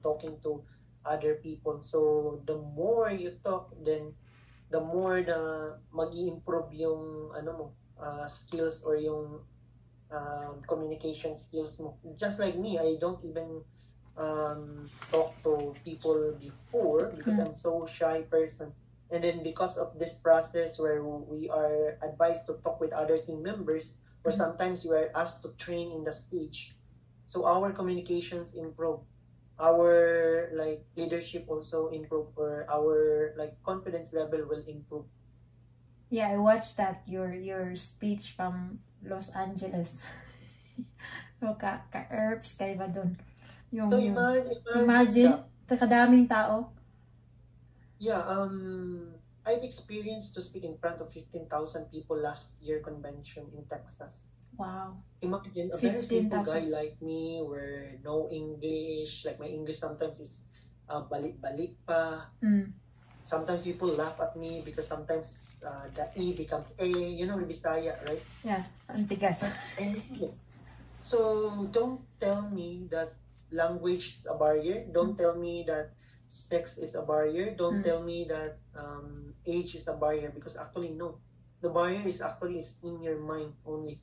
talking to other people. So the more you talk, then the more na mag-i-improve yung skills or yung communication skills mo. Just like me, I don't even talk to people before because I'm so shy person. And then because of this process where we are advised to talk with other team members, or sometimes we are asked to train in the stage, so our communications improve, our like leadership also improve, or our like confidence level will improve. Yeah, I watched that your speech from Los Angeles. So ka-herbs kay ba dun? Yung, So imagine kadaming tao. Yeah, I've experienced to speak in front of 15,000 people last year convention in Texas. Wow. Imagine a very simple guy like me where no English, like my English sometimes is balik-balik pa. Sometimes people laugh at me because sometimes the E becomes A, you know, Bisaya, right? Yeah, antigas. So don't tell me that language is a barrier. Don't tell me that sex is a barrier. Don't tell me that age is a barrier, because actually no. The barrier is actually in your mind only.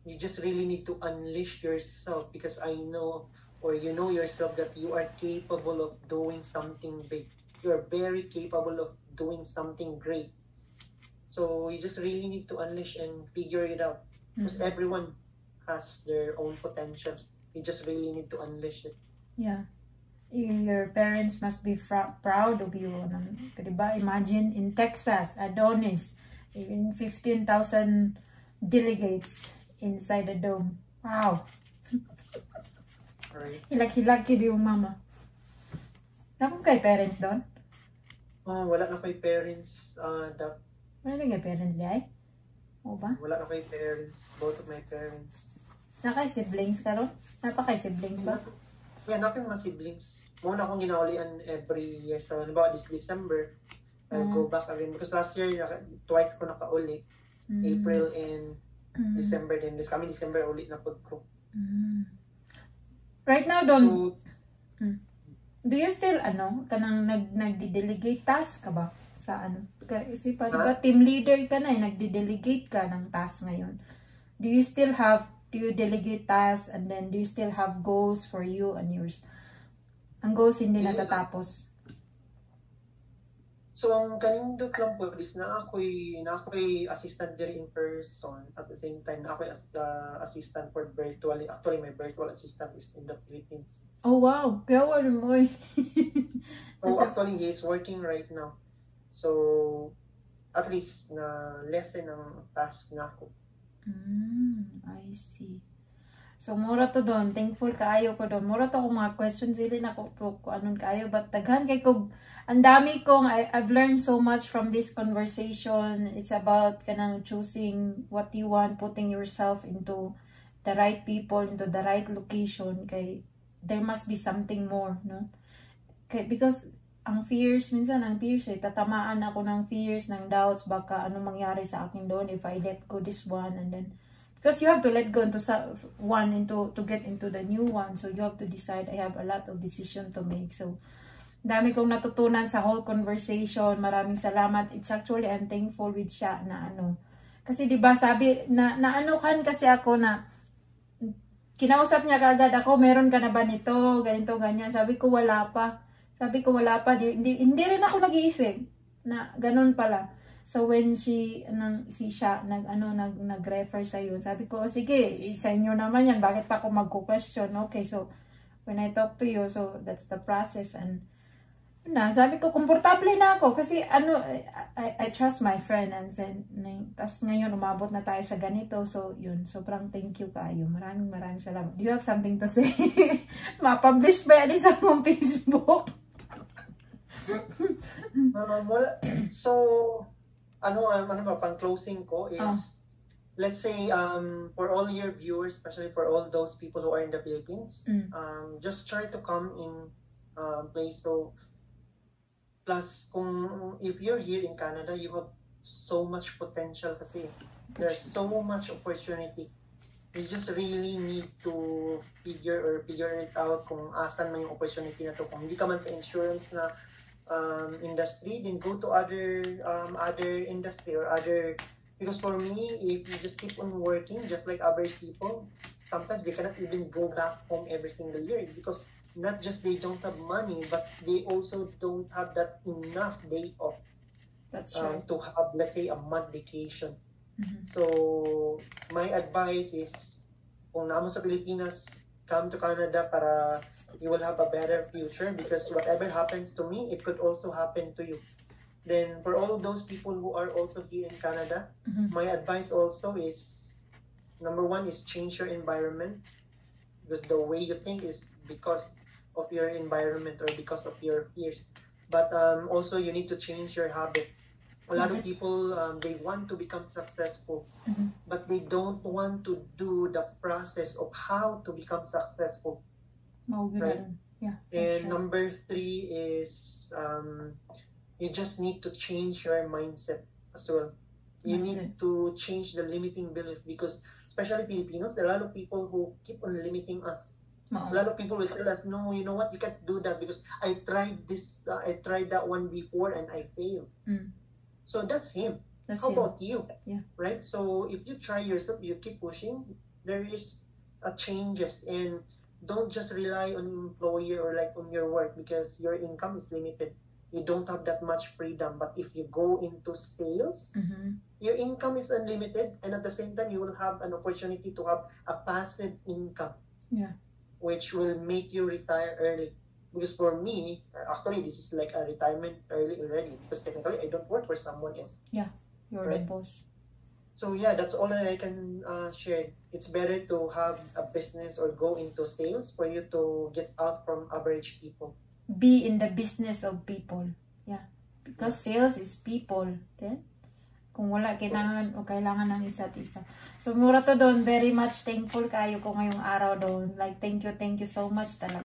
You just really need to unleash yourself, because I know, or you know yourself, that you are capable of doing something big. You are very capable of doing something great. So you just really need to unleash and figure it out, because everyone has their own potential. You just really need to unleash it. Yeah. Your parents must be proud of you. Diba? Imagine in Texas, Adonis, even 15,000 delegates inside the dome. Wow. Right. Hilag-hilag yun yung mama. Nakong kay parents doon? Wala na kay parents. Wala na kay parents di ay? O ba? Wala na kay parents. Both of my parents. Nakay siblings ka ron? Napakay siblings ba? Yeah, nakin mga siblings. Muna akong ginaulian every year. So, halimbawa this December, I'll go back again. Because last year, twice ko nakauli. April and December. Then this coming December, ulit na pod ko. Right now, Don, do you still, kanang nagde-delegate task ka ba? Sa Kasi pa, diba, team leader ka na nagde-delegate ka ng task ngayon. Do you delegate tasks, and then do you still have goals for you and yours? Ang goals hindi natatapos. So, ang kanindot lang po is na ako'y assistant diri in person. At the same time, na ako'y assistant for virtually. Actually, my virtual assistant is in the Philippines. Oh, wow. Kaya wala mo eh. So, actually, he is working right now. So, at least na lessen ang task na ako. I see. So, mura to doon. Thankful kaayo ko doon. Mura to kung mga questions din ako kung anong kaayo. But daghan kay kog, ang dami kong, I've learned so much from this conversation. It's about kanang choosing what you want, putting yourself into the right people, into the right location. Kay, there must be something more, no? Kay, because ang fears, minsan ang fears tatamaan ako ng fears, ng doubts, baka ano mangyari sa akin doon if I let go this one, and then, because you have to let go into one to get into the new one, so you have to decide. I have a lot of decision to make, so, dami kong natutunan sa whole conversation. Maraming salamat. It's actually, I'm thankful with siya na kasi diba sabi, kan kasi ako na, kinausap niya kagad ako, meron ka na ba nito, ganito, ganyan, sabi ko wala pa. Hindi rin ako nag-iisip na ganun pala. So when siya nag-refer sa iyo, sabi ko, sige, sa inyo naman yan, bakit pa ako magko-question? Okay, so when I talk to you, so that's the process, and sabi ko, komportable na ako kasi I trust my friend, and then tas ngayon umabot na tayo sa ganito, so yun, sobrang thank you kayo, maraming salamat. Do you have something to say? Ma-publish ba yan sa mong Facebook? So, pang closing ko is, let's say, for all your viewers, especially for all those people who are in the Philippines, just try to come in place. So, plus, if you're here in Canada, you have so much potential kasi there's so much opportunity. You just really need to figure it out kung asan man yung opportunity na to. Kung hindi ka man sa insurance na industry, then go to other industry or other, because for me, if you just keep on working just like average people, sometimes they cannot even go back home every single year, because not just they don't have money, but they also don't have that enough day off. That's right. To have, let's say, a month vacation. Mhm. So my advice is, kung naman sa Pilipinas, come to Canada para you will have a better future, because whatever happens to me, it could also happen to you. Then for all those people who are also here in Canada, Mhm. my advice also is, number one is change your environment, because the way you think is because of your environment or because of your peers. But also you need to change your habit. A lot of people, they want to become successful, Mhm. but they don't want to do the process of how to become successful. Maugi na Right. rin. Yeah, that's And right. number three is, you just need to change your mindset as well. You need to change the limiting belief, because especially Filipinos, there are a lot of people who keep on limiting us. A lot of people will tell us, no, you know what, you can't do that because I tried this, I tried that one before and I failed. Mm. So that's him. That's How him. about you? Yeah. Right? So if you try yourself, you keep pushing, there is changes, and don't just rely on employer or like on your work, because your income is limited. You don't have that much freedom. But if you go into sales, Mhm. your income is unlimited, and at the same time, you will have an opportunity to have a passive income. Yeah. Which will make you retire early. Because for me, actually, this is like a retirement early already, because technically I don't work for someone else. You're Right. the boss. So yeah, that's all that I can share. It's better to have a business or go into sales for you to get out from average people. Be in the business of people. Yeah. Because sales is people. Okay? Kung wala kailangan o kailangan ng isa't isa. So mura to doon, very much thankful kayo ko ngayong araw doon. Like thank you so much talaga.